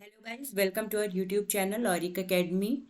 Hello guys, welcome to our YouTube channel Auric Academy.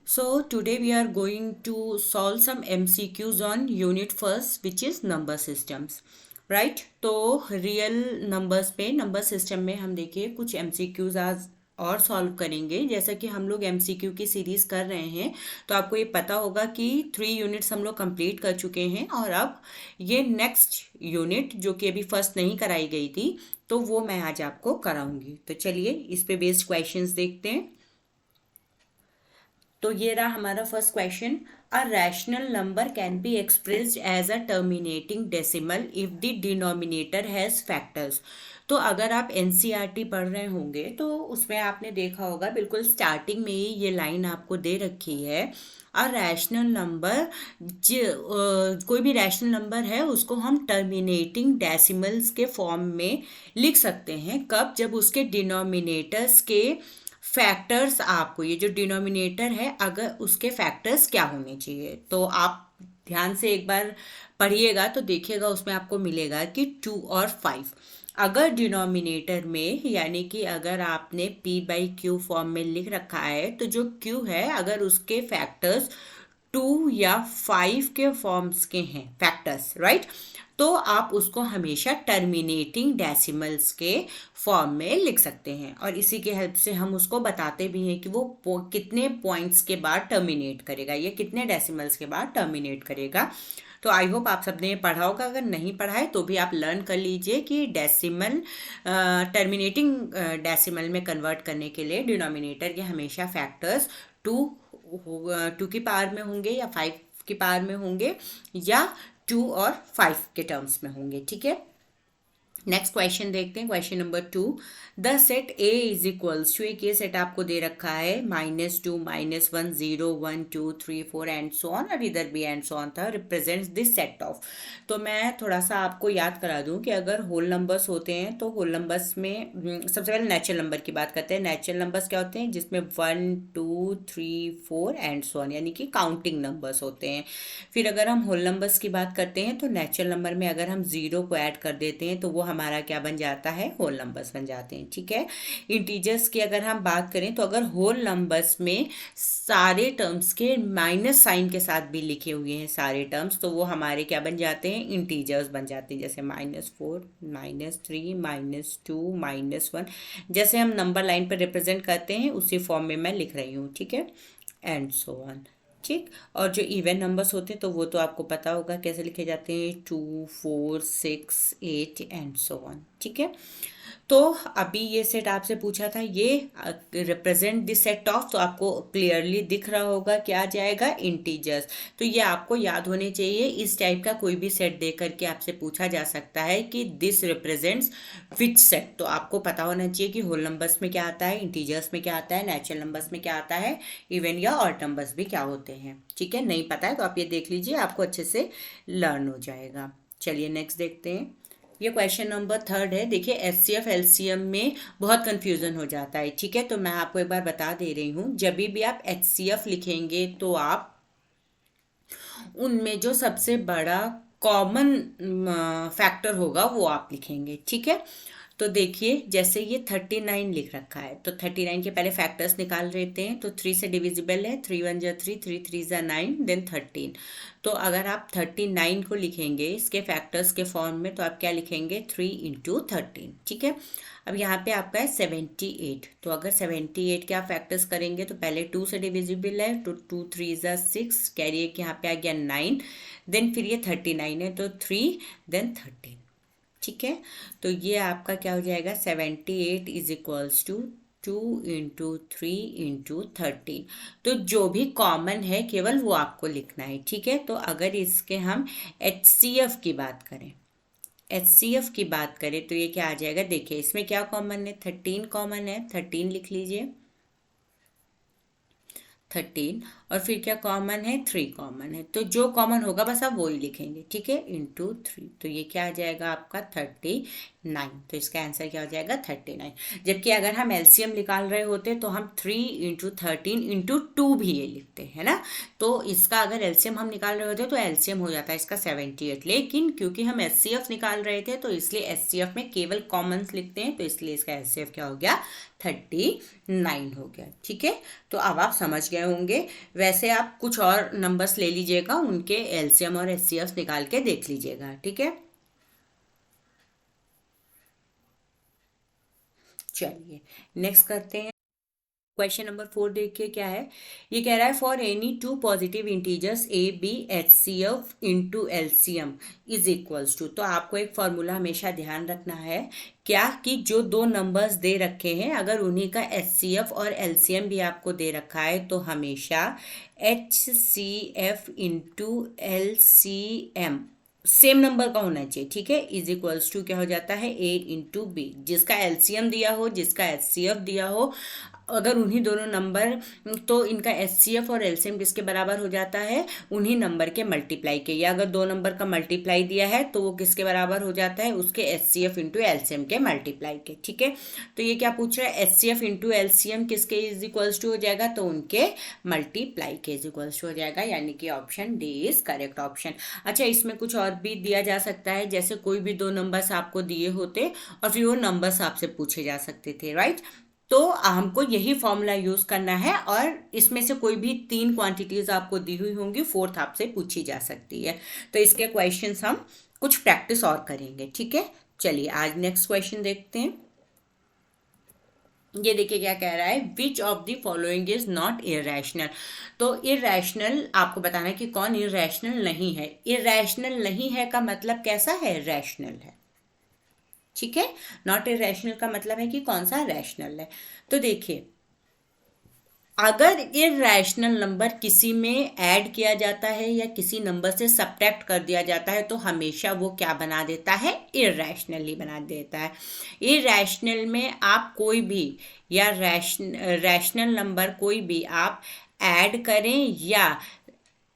So today we are going to solve some MCQs on unit first which is number systems. Right तो real numbers पे number system में हम देखिए कुछ MCQs आज और solve करेंगे। जैसा कि हम लोग MCQ की सीरीज़ कर रहे हैं तो आपको ये पता होगा कि 3 यूनिट्स हम लोग कंप्लीट कर चुके हैं और अब ये नेक्स्ट यूनिट जो कि अभी फर्स्ट नहीं कराई गई थी तो वो मैं आज आपको कराऊंगी। तो चलिए इस पे बेस्ड क्वेश्चंस देखते हैं। तो ये रहा हमारा first question. A rational number can be expressed as a terminating decimal if the denominator has factors. तो अगर आप एनसीईआरटी पढ़ रहे होंगे तो उसमें आपने देखा होगा बिल्कुल स्टार्टिंग में ही ये लाइन आपको दे रखी है। अ रैशनल नंबर कोई भी रैशनल नंबर है उसको हम टर्मिनेटिंग डेसिमल्स के फॉर्म में लिख सकते हैं। कब? जब उसके डिनोमिनेटर्स के फैक्टर्स, आपको ये जो डिनोमिनेटर है अगर उसके फैक्टर्स क्या होने चाहिए तो आप ध्यान से एक बार पढ़िएगा तो देखिएगा उसमें आपको मिलेगा कि 2 और 5। अगर डिनोमिनेटर में यानी कि अगर आपने p/q फॉर्म में लिख रखा है तो जो q है अगर उसके फैक्टर्स 2 या 5 के फॉर्म्स के हैं फैक्टर्स, राइट, तो आप उसको हमेशा टर्मिनेटिंग डेसिमल्स के फॉर्म में लिख सकते हैं और इसी के हेल्प से हम उसको बताते भी हैं कि वो कितने पॉइंट्स के बाद टर्मिनेट करेगा, ये कितने डेसिमल्स के बाद टर्मिनेट करेगा। तो आई होप आप सबने ये पढ़ा होगा। अगर नहीं पढ़ा है तो भी आप लर्न कर लीजिए कि डेसिमल टर्मिनेटिंग डेसिमल में कन्वर्ट करने के लिए डिनोमिनेटर के हमेशा फैक्टर्स टू 2 की पावर में होंगे या 5 की पावर में होंगे या 2 और 5 के टर्म्स में होंगे। ठीक है, नेक्स्ट क्वेश्चन देखते हैं। Question number 2, the set A is equals to, एक ये सेट आपको दे रखा है -2 -1 0 1 2 3 4 एंड सो ऑन, और इधर भी एंड सो ऑन था, रिप्रेजेंट्स दिस सेट ऑफ। तो मैं थोड़ा सा आपको याद करा दूं कि अगर होल नंबर्स होते हैं तो होल नंबर्स में सबसे पहले नेचुरल नंबर की बात करते हैं। नेचुरल नंबर्स क्या होते हैं? जिसमें 1 2 3 4 एंड सो ऑन यानी कि काउंटिंग नंबर्स होते हैं। फिर अगर हम होल नंबर्स की बात करते हैं तो नेचुरल नंबर में अगर हम 0 को ऐड कर देते हैं तो वो हमारा क्या बन जाता है? होल नंबर्स बन जाते हैं। ठीक है, इंटीजर्स की अगर हम बात करें तो अगर होल नंबर्स में सारे टर्म्स के माइनस साइन के साथ भी लिखे हुए हैं सारे टर्म्स तो वो हमारे क्या बन जाते हैं? इंटीजर्स बन जाते हैं। जैसे -4 -3 -2 -1, जैसे हम नंबर लाइन पर रिप्रेजेंट करते हैं उसी फॉर्म में मैं लिख रही हूँ। ठीक है, एंड सो ऑन। ठीक, और जो इवन नंबर्स होते हैं तो वो तो आपको पता होगा कैसे लिखे जाते हैं, 2 4 6 8 एंड सो ऑन। ठीक है, तो अभी ये सेट आपसे पूछा था ये रिप्रेजेंट दिस सेट ऑफ, तो आपको क्लियरली दिख रहा होगा क्या आ जाएगा? इंटीजर्स। तो ये आपको याद होने चाहिए। इस टाइप का कोई भी सेट दे करके आपसे पूछा जा सकता है कि दिस रिप्रेजेंट्स विच सेट, तो आपको पता होना चाहिए कि होल नंबर्स में क्या आता है, इंटीजर्स में क्या आता है, नेचुरल नंबर्स में क्या आता है, इवन या ऑड नंबर्स भी क्या होते हैं। ठीक है, नहीं पता है तो आप ये देख लीजिए, आपको अच्छे से लर्न हो जाएगा। चलिए नेक्स्ट देखते हैं। ये क्वेश्चन नंबर 3 है। देखिए एचसीएफ एलसीएम में बहुत कंफ्यूजन हो जाता है। ठीक है, तो मैं आपको एक बार बता दे रही हूँ, जब भी आप एचसीएफ लिखेंगे तो आप उनमें जो सबसे बड़ा कॉमन फैक्टर होगा वो आप लिखेंगे। ठीक है, तो देखिए जैसे ये 39 लिख रखा है तो 39 के पहले फैक्टर्स निकाल लेते हैं। तो 3 से डिविजिबल है, 3 1 जा 3 3 3 जा 9 देन 13। तो अगर आप 39 को लिखेंगे इसके फैक्टर्स के फॉर्म में तो आप क्या लिखेंगे? 3 इंटू 13। ठीक है, अब यहाँ पे आपका है 78। तो अगर 78 के आप फैक्टर्स करेंगे तो पहले 2 से डिविजिबल है तो 2 3 जा 6, कैरी एक यहाँ पे आ गया 9, देन फिर ये 39 है तो 3 देन 13। ठीक है, तो ये आपका क्या हो जाएगा? 78 इज इक्वल्स टू 2 × 3 × 13। तो जो भी कॉमन है केवल वो आपको लिखना है। ठीक है, तो अगर इसके हम एचसीएफ की बात करें, एचसीएफ की बात करें तो ये क्या आ जाएगा? देखिए इसमें क्या कॉमन है? 13 कॉमन है, 13 लिख लीजिए 13, और फिर क्या कॉमन है? 3 कॉमन है। तो जो कॉमन होगा बस आप वो ही लिखेंगे। ठीक है, इंटू 3, तो ये क्या आ जाएगा आपका? 30 9। तो इसका आंसर क्या हो जाएगा 39। जबकि अगर हम एलसीएम निकाल रहे होते तो हम 3 × 13 × 2 भी ये लिखते हैं ना। तो इसका अगर एलसीएम हम निकाल रहे होते तो एलसीएम हो जाता है इसका 78। लेकिन क्योंकि हम एचसीएफ निकाल रहे थे तो इसलिए एचसीएफ में केवल कॉमन्स लिखते हैं, तो इसलिए इसका एचसीएफ क्या हो गया 39 हो गया। ठीक है, तो अब आप समझ गए होंगे। वैसे आप कुछ और नंबर्स ले लीजिएगा, उनके एलसीएम और एचसीएफ निकाल के देख लीजिएगा। ठीक है, चलिए नेक्स्ट करते हैं। क्वेश्चन नंबर 4 देखिए क्या है। ये कह रहा है for any two positive integers A B H C F into LCM is equals to. तो आपको एक फॉर्मूला हमेशा ध्यान रखना है क्या, कि जो दो नंबर्स दे रखे हैं अगर उन्हीं का एच सी एफ और एलसीएम भी आपको दे रखा है तो हमेशा H C F into L C M same number का होना चाहिए। ठीक है, इज इक्वल्स टू क्या हो जाता है ए इंटू बी। जिसका एलसीएम दिया हो, जिसका एचसीएफ दिया हो, अगर उन्हीं दोनों नंबर, तो इनका एचसीएफ और एलसीएम किसके बराबर हो जाता है, उन्हीं नंबर के मल्टीप्लाई के। या अगर दो नंबर का मल्टीप्लाई दिया है तो वो किसके बराबर हो जाता है, उसके एचसीएफ इंटू एलसीएम के मल्टीप्लाई के। ठीक है, तो ये क्या पूछ रहा है, एचसीएफ इंटू एलसीएम किसके इज इक्वल्स टू हो जाएगा, तो उनके मल्टीप्लाई के इज इक्वल्स टू हो जाएगा, यानी कि option D is correct option. अच्छा, इसमें कुछ और भी दिया जा सकता है, जैसे कोई भी दो नंबर्स आपको दिए होते और फिर वो नंबर्स आपसे पूछे जा सकते थे, राइट। तो हमको यही फॉर्मूला यूज करना है और इसमें से कोई भी 3 क्वांटिटीज आपको दी हुई होंगी, फोर्थ आपसे पूछी जा सकती है। तो इसके क्वेश्चंस हम कुछ प्रैक्टिस और करेंगे। ठीक है, चलिए आज नेक्स्ट क्वेश्चन देखते हैं। ये देखिए क्या कह रहा है, which of the following is not irrational. तो इरेशनल आपको बताना है कि कौन इरेशनल नहीं है। इरेशनल नहीं है का मतलब कैसा है, रैशनल है। ठीक है, नॉट इरेशनल का मतलब है कि कौन सा रैशनल है। तो देखिए, अगर इरेशनल नंबर किसी में ऐड किया जाता है या किसी नंबर से सब्ट्रैक्ट कर दिया जाता है तो हमेशा वो क्या बना देता है, इरेशनल ही बना देता है। इरेशनल में आप कोई भी या रैशनल नंबर कोई भी आप ऐड करें या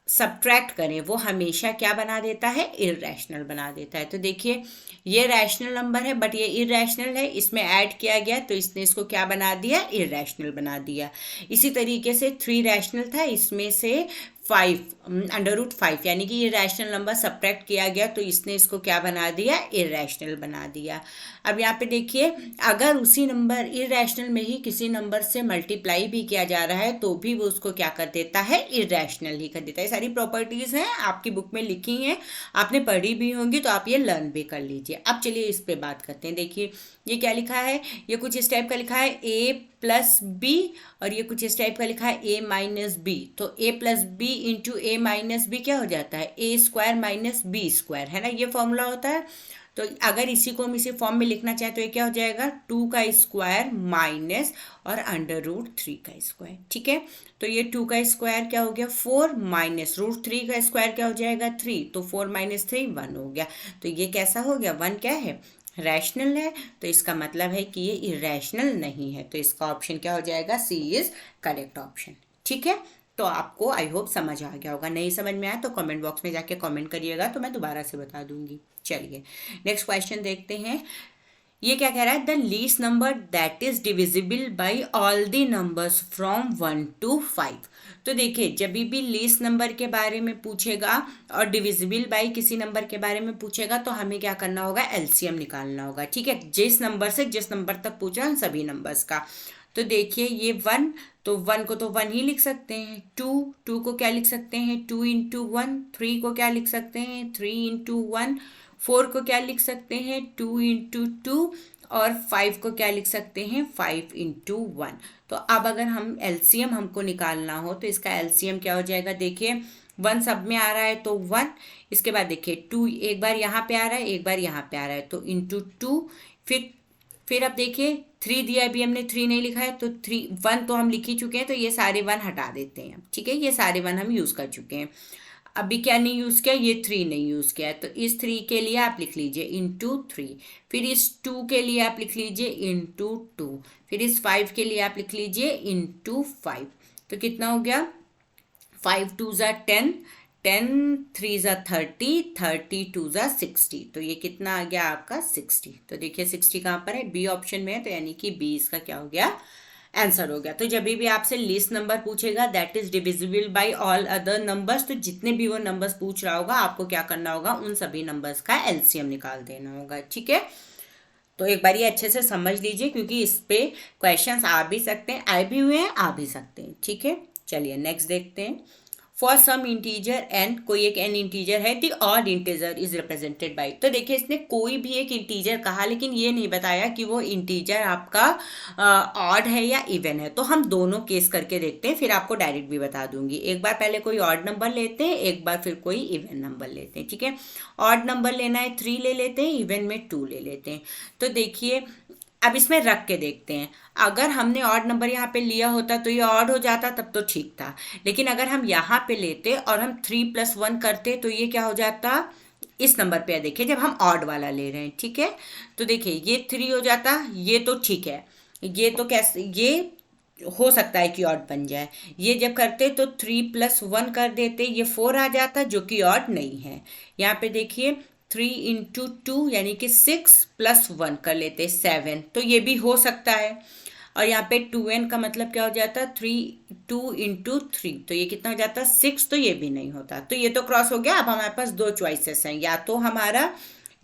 सब्ट्रैक्ट करें, वो हमेशा क्या बना देता है, इरेशनल बना देता है। तो देखिए, ये रैशनल नंबर है बट ये इरेशनल है, इसमें ऐड किया गया तो इसने इसको क्या बना दिया, इरेशनल बना दिया। इसी तरीके से 3 रैशनल था, इसमें से 5 √5 यानी कि ये रैशनल नंबर सब्ट्रैक्ट किया गया तो इसने इसको क्या बना दिया, इरेशनल बना दिया। अब यहाँ पे देखिए, अगर उसी नंबर इरेशनल में ही किसी नंबर से मल्टीप्लाई भी किया जा रहा है तो भी वो उसको क्या कर देता है, इरेशनल ही कर देता है। सारी प्रॉपर्टीज हैं, आपकी बुक में लिखी हैं, आपने पढ़ी भी होंगी, तो आप ये लर्न भी कर लीजिए। अब चलिए इस पे बात करते हैं। देखिए ये क्या लिखा है, ये कुछ इस टाइप का लिखा है a+b और ये कुछ इस टाइप का लिखा है a-b। तो a+b इंटू a-b क्या हो जाता है, a² - b², है ना, ये फॉर्मूला होता है। तो अगर इसी को हम इसी फॉर्म में लिखना चाहे तो ये क्या हो जाएगा, 2 का स्क्वायर माइनस और √3 का स्क्वायर। ठीक है, तो ये 2 का स्क्वायर क्या हो गया 4 माइनस √3 का स्क्वायर क्या हो जाएगा 3, तो 4 - 3 1 हो गया। तो ये कैसा हो गया, 1 क्या है, रैशनल है। तो इसका मतलब है कि ये इरेशनल नहीं है। तो इसका ऑप्शन क्या हो जाएगा, सी इज करेक्ट ऑप्शन। ठीक है, तो आपको आई होप समझ आ गया होगा। नहीं समझ में आया तो कमेंट बॉक्स में जाके कमेंट करिएगा, तो मैं दोबारा से बता दूंगी। चलिए नेक्स्ट क्वेश्चन देखते हैं। ये क्या कह रहा है, the least number that is divisible by all the numbers from 1 to 5। तो देखिए, जब भी लीस्ट नंबर के बारे में पूछेगा और डिविजिबल बाय किसी नंबर के बारे में पूछेगा तो हमें क्या करना होगा, एलसीएम निकालना होगा। ठीक है, जिस नंबर से जिस नंबर तक पूछ रहा है सभी नंबर्स का। तो देखिए ये 1, तो 1 को तो 1 ही लिख सकते हैं। 2 को क्या लिख सकते हैं, 2 × 1। 3 को क्या लिख सकते हैं, 3 × 1। 4 को क्या लिख सकते हैं, 2 × 2। और 5 को क्या लिख सकते हैं, 5 × 1। तो अब अगर हम एलसीएम हमको निकालना हो तो इसका एलसीएम क्या हो जाएगा, देखिए 1 सब में आ रहा है तो 1, इसके बाद देखिए 2 एक बार यहाँ पे आ रहा है, एक बार यहाँ पे आ रहा है, तो × 2। फिर अब देखिए 3 दिया, अभी हमने 3 नहीं लिखा है तो 1 तो हम लिख ही चुके हैं, तो ये सारे 1 हटा देते हैं। ठीक है, ये सारे 1 हम यूज़ कर चुके हैं। अभी क्या नहीं यूज़ किया, ये 3 नहीं यूज़ किया है, तो इस 3 के लिए आप लिख लीजिए × 3। फिर इस 2 के लिए आप लिख लीजिए × 2। फिर इस 5 के लिए आप लिख लीजिए × 5। तो कितना हो गया, 5 × 2 = 10, 10 3 ज़ा 30, 30 2 ज़ा 60, तो ये कितना आ गया आपका 60। तो देखिए 60 कहाँ पर है, बी ऑप्शन में है, तो यानी कि बी इसका क्या हो गया, आंसर हो गया। तो जब भी आपसे लीस्ट नंबर पूछेगा that is divisible by all other numbers, तो जितने भी वो नंबर्स पूछ रहा होगा आपको क्या करना होगा, उन सभी नंबर्स का एलसीएम निकाल देना होगा, ठीक है। तो एक बार ये अच्छे से समझ लीजिए, क्योंकि इस पे क्वेश्चंस आ भी सकते हैं, आए भी हुए हैं, आ भी सकते हैं, ठीक है। चलिए नेक्स्ट देखते हैं। फॉर सम इंटीजर एन, कोई एक एन इंटीजर है, the odd integer is represented by. तो देखिए इसने कोई भी एक इंटीजर कहा, लेकिन ये नहीं बताया कि वो इंटीजर आपका ऑड है या इवन है। तो हम दोनों केस करके देखते हैं, फिर आपको डायरेक्ट भी बता दूंगी। एक बार पहले कोई ऑड नंबर लेते हैं, एक बार फिर कोई इवन नंबर लेते हैं, ठीक है। ऑड नंबर लेना है 3 ले लेते हैं, इवन में 2 ले लेते हैं। तो देखिए अब इसमें रख के देखते हैं, अगर हमने ऑड नंबर यहाँ पे लिया होता तो ये ऑड हो जाता, तब तो ठीक था। लेकिन अगर हम यहाँ पे लेते और हम 3 + 1 करते तो ये क्या हो जाता, इस नंबर पे देखिए जब हम ऑड वाला ले रहे हैं, ठीक है। तो देखिए ये 3 हो जाता, ये तो ठीक है, ये तो कैसे, ये हो सकता है कि ऑड बन जाए। ये जब करते तो 3 + 1 कर देते, ये 4 आ जाता, जो कि ऑड नहीं है। यहाँ पे देखिए 3 × 2 यानी कि 6 + 1 कर लेते 7, तो ये भी हो सकता है। और यहाँ पे 2n का मतलब क्या हो जाता, 2 × 3, तो ये कितना हो जाता 6, तो ये भी नहीं होता, तो ये तो क्रॉस हो गया। अब हमारे पास दो चॉइसेस हैं, या तो हमारा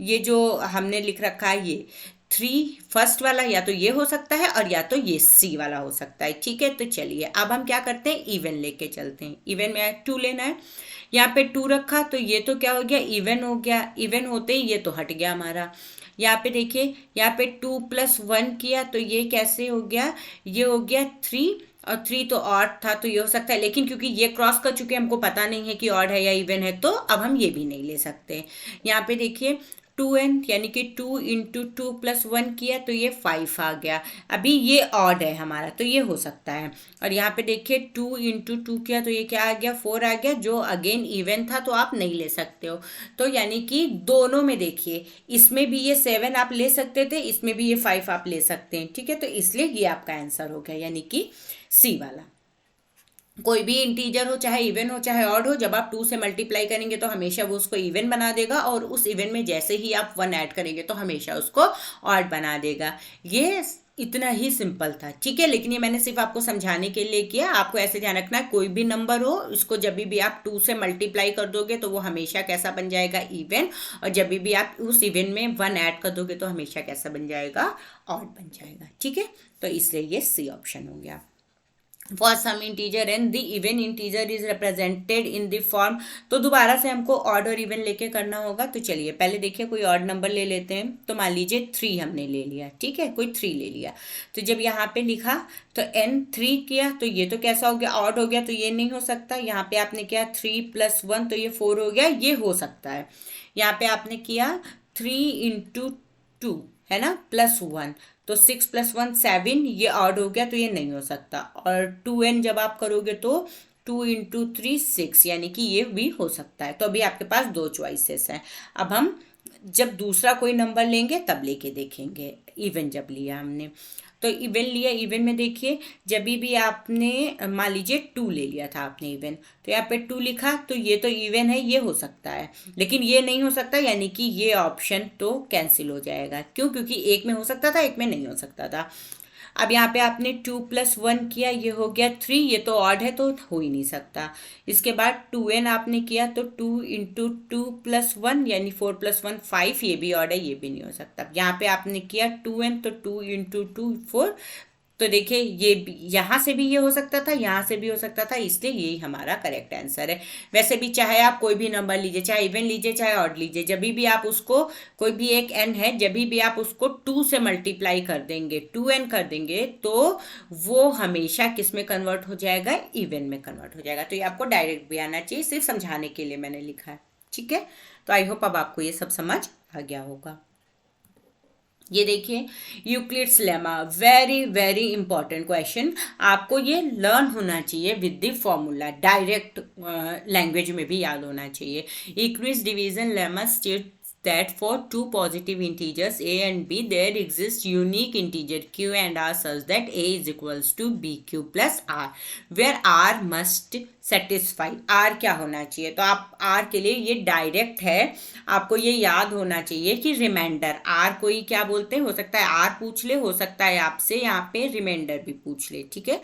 ये जो हमने लिख रखा है ये 3 फर्स्ट वाला, या तो ये हो सकता है और या तो ये सी वाला हो सकता है, ठीक है। तो चलिए अब हम क्या करते हैं, इवन लेके चलते हैं। इवन में 2 लेना है, यहाँ पे 2 रखा तो ये तो क्या हो गया, इवन हो गया। इवन होते ही ये तो हट गया हमारा। यहाँ पे देखिए, यहाँ पे 2 + 1 किया तो ये कैसे हो गया, ये हो गया 3, और 3 तो ऑड था, तो ये हो सकता है। लेकिन क्योंकि ये क्रॉस कर चुके, हमको पता नहीं है कि ऑड है या इवन है, तो अब हम ये भी नहीं ले सकते। यहाँ पे देखिए 2n यानी कि 2 × 2 + 1 किया तो ये 5 आ गया। अभी ये ऑड है हमारा, तो ये हो सकता है। और यहाँ पे देखिए 2 × 2 किया तो ये क्या आ गया, 4 आ गया, जो अगेन इवन था, तो आप नहीं ले सकते हो। तो यानी कि दोनों में देखिए, इसमें भी ये 7 आप ले सकते थे, इसमें भी ये 5 आप ले सकते हैं, ठीक है। तो इसलिए ये आपका आंसर हो गया, यानी कि सी वाला। कोई भी इंटीजर हो, चाहे इवन हो चाहे ऑड हो, जब आप 2 से मल्टीप्लाई करेंगे तो हमेशा वो उसको इवन बना देगा, और उस इवन में जैसे ही आप 1 ऐड करेंगे तो हमेशा उसको ऑड बना देगा। ये इतना ही सिंपल था, ठीक है। लेकिन ये मैंने सिर्फ आपको समझाने के लिए किया। आपको ऐसे ध्यान रखना है, कोई भी नंबर हो उसको जब भी आप 2 से मल्टीप्लाई कर दोगे तो वो हमेशा कैसा बन जाएगा, इवन। और जब भी आप उस इवन में 1 ऐड कर दोगे तो हमेशा कैसा बन जाएगा, ऑड बन जाएगा, ठीक है। तो इसलिए ये सी ऑप्शन हो गया। For some integer and the even integer is represented in the form, तो दोबारा से हमको ऑड और इवन लेके करना होगा। तो चलिए पहले देखिए कोई ऑड नंबर ले लेते हैं। तो मान लीजिए 3 हमने ले लिया, ठीक है, कोई 3 ले लिया। तो जब यहाँ पे लिखा तो n3 किया तो ये तो कैसा हो गया, ऑड हो गया, तो ये नहीं हो सकता। यहाँ पे आपने किया 3 + 1 तो ये 4 हो गया, ये हो सकता है। यहाँ पे आपने किया 3 × 2 है ना, +1, तो 6 + 1 7, ये ऑड हो गया, तो ये नहीं हो सकता। और 2n जब आप करोगे तो 2 × 3 6, यानी कि ये भी हो सकता है। तो अभी आपके पास दो चॉइसेस हैं। अब हम जब दूसरा कोई नंबर लेंगे तब लेके देखेंगे। इवन जब लिया हमने, तो इवन लिया, इवन में देखिए जब भी आपने मान लीजिए 2 ले लिया था आपने इवन, तो यहाँ पे 2 लिखा तो ये तो इवन है, ये हो सकता है। लेकिन ये नहीं हो सकता, यानी कि ये ऑप्शन तो कैंसिल हो जाएगा। क्यों, क्योंकि एक में हो सकता था, एक में नहीं हो सकता था। अब यहाँ पे आपने 2 + 1 किया, ये हो गया 3, ये तो ऑड है तो हो ही नहीं सकता। इसके बाद 2n आपने किया तो 2 × 2 + 1 यानी 4 + 1 5, ये भी ऑड है, ये भी नहीं हो सकता। यहाँ पे आपने किया 2n तो 2 × 2 4, तो देखिए ये यहाँ से भी ये हो सकता था, यहाँ से भी हो सकता था, इसलिए यही हमारा करेक्ट आंसर है। वैसे भी चाहे आप कोई भी नंबर लीजिए, चाहे इवन लीजिए चाहे ऑड लीजिए, जब भी आप उसको, कोई भी एक n है, जब भी आप उसको 2 से मल्टीप्लाई कर देंगे, 2n कर देंगे, तो वो हमेशा किस में कन्वर्ट हो जाएगा, इवन में कन्वर्ट हो जाएगा। तो ये आपको डायरेक्ट भी आना चाहिए, सिर्फ समझाने के लिए मैंने लिखा है, ठीक है। तो आई होप अब आपको ये सब समझ आ गया होगा। ये देखिए Euclid's lemma, very very important question. आपको ये लर्न होना चाहिए with the formula, direct language में भी याद होना चाहिए। Euclid's division lemma state that for two positive integers a and b there exists unique integer q and r such that a is equals to bq plus r where r must satisfy r क्या होना चाहिए। तो आप r के लिए ये direct है, आपको ये याद होना चाहिए कि रिमाइंडर r कोई क्या बोलते हैं, हो सकता है r पूछ ले, हो सकता है आपसे यहाँ पे रिमाइंडर भी पूछ ले, ठीक है।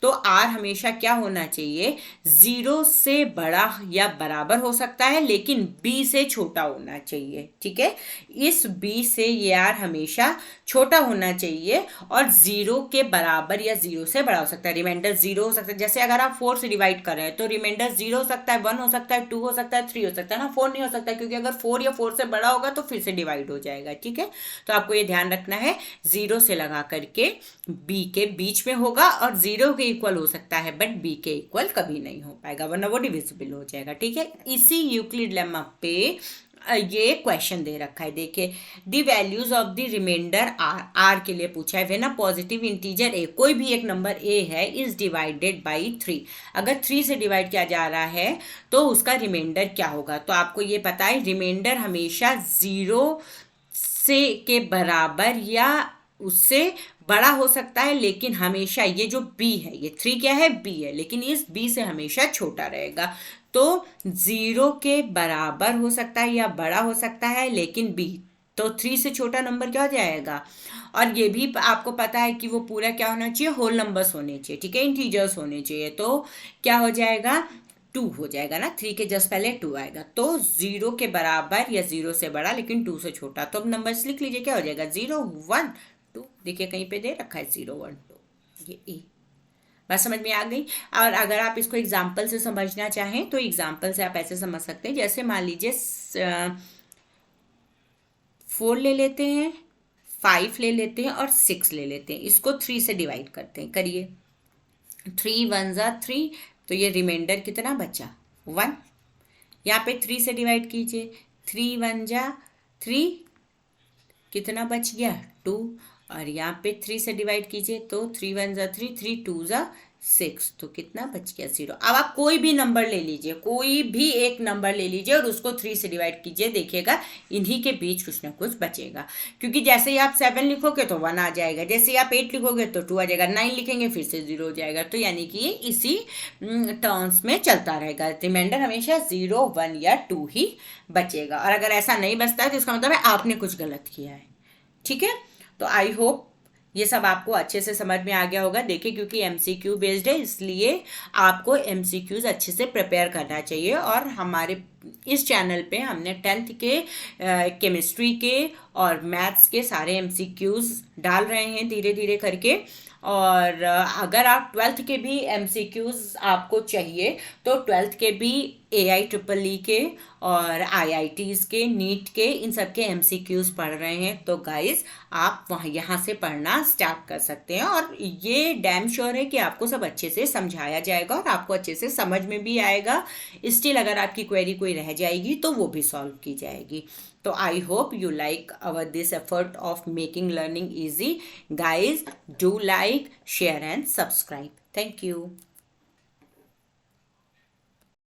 तो r हमेशा क्या होना चाहिए, 0 से बड़ा या बराबर हो सकता है लेकिन b से छोटा होना चाहिए, ठीक है। इस b से ये r हमेशा छोटा होना चाहिए और 0 के बराबर या 0 से बड़ा हो सकता है। रिमाइंडर 0 हो सकता है, जैसे अगर आप 4 से डिवाइड कर रहे हैं तो रिमाइंडर 0 हो सकता है, 1 हो सकता है, 2 हो सकता है, 3 हो सकता है ना, 4 नहीं हो सकता क्योंकि अगर 4 या 4 से बड़ा होगा तो फिर से डिवाइड हो जाएगा, ठीक है। तो आपको ये ध्यान रखना है, 0 से लगा करके b के बीच में होगा और 0 के इक्वल हो सकता है बट b के इक्वल कभी नहीं हो पाएगा वरना वो डिविजिबल हो जाएगा, ठीक है। इसी यूक्लिड लेमा पे ये क्वेश्चन दे रखा है, देखिए the values of the remainder R के लिए पूछा है। When a positive integer A, कोई भी एक नंबर ए है, इज डिवाइडेड बाई 3, अगर 3 से डिवाइड किया जा रहा है तो उसका रिमाइंडर क्या होगा। तो आपको ये पता है रिमाइंडर हमेशा 0 से के बराबर या उससे बड़ा हो सकता है, लेकिन हमेशा ये जो b है, ये 3 क्या है, b है, लेकिन इस b से हमेशा छोटा रहेगा। तो 0 के बराबर हो सकता है या बड़ा हो सकता है लेकिन b, तो 3 से छोटा नंबर क्या हो जाएगा। और ये भी आपको पता है कि वो पूरा क्या होना चाहिए, होल नंबर्स होने चाहिए, ठीक है, इंटीजर्स होने चाहिए। तो क्या हो जाएगा, 2 हो जाएगा ना, 3 के जस्ट पहले 2 आएगा। तो 0 के बराबर या 0 से बड़ा लेकिन 2 से छोटा। तो अब नंबर्स लिख लीजिए, क्या हो जाएगा, 0 1 2, देखिए कहीं पे दे रखा है 0 1 2, ये ए। बात समझ में आ गई। और अगर आप इसको एग्जाम्पल से समझना चाहें तो एग्जाम्पल से आप ऐसे समझ सकते हैं, जैसे मान लीजिए 4 ले लेते हैं, 5 ले लेते हैं और 6 ले लेते हैं, इसको 3 से डिवाइड करते हैं, करिए 3 1 जा 3, तो ये रिमाइंडर कितना बचा 1। यहाँ पे 3 से डिवाइड कीजिए, 3 1 जा 3, कितना बच गया 2, और यहाँ पे 3 से डिवाइड कीजिए तो 3 1 जा 3, 3 2 जा 6, तो कितना बच गया 0। अब आप कोई भी नंबर ले लीजिए, कोई भी एक नंबर ले लीजिए और उसको 3 से डिवाइड कीजिए, देखिएगा इन्हीं के बीच कुछ ना कुछ बचेगा। क्योंकि जैसे ही आप 7 लिखोगे तो 1 आ जाएगा, जैसे ही आप 8 लिखोगे तो 2 आ जाएगा, 9 लिखेंगे फिर से 0 हो जाएगा। तो यानी कि ये इसी टर्म्स में चलता रहेगा, रिमाइंडर हमेशा 0 1 या 2 ही बचेगा। और अगर ऐसा नहीं बचता है तो इसका मतलब है आपने कुछ गलत किया है, ठीक है। तो आई होप ये सब आपको अच्छे से समझ में आ गया होगा। देखिए क्योंकि एमसीक्यू बेस्ड है इसलिए आपको एमसीक्यूज अच्छे से प्रिपेयर करना चाहिए। और हमारे इस चैनल पे हमने 10th के केमिस्ट्री के और मैथ्स के सारे एमसीक्यूज डाल रहे हैं धीरे धीरे करके। और अगर आप 12th के भी एमसीक्यूज आपको चाहिए तो 12th के भी AIEEE के और IITs के, नीट के, इन सब के एमसीक्यूज पढ़ रहे हैं। तो गाइस आप वहाँ यहाँ से पढ़ना स्टार्ट कर सकते हैं और ये डैम श्योर है कि आपको सब अच्छे से समझाया जाएगा और आपको अच्छे से समझ में भी आएगा। स्टिल अगर आपकी क्वेरी कोई रह जाएगी तो वो भी सॉल्व की जाएगी। तो I hope you like this effort of making learning easy. Guys, do like, share and subscribe. Thank you.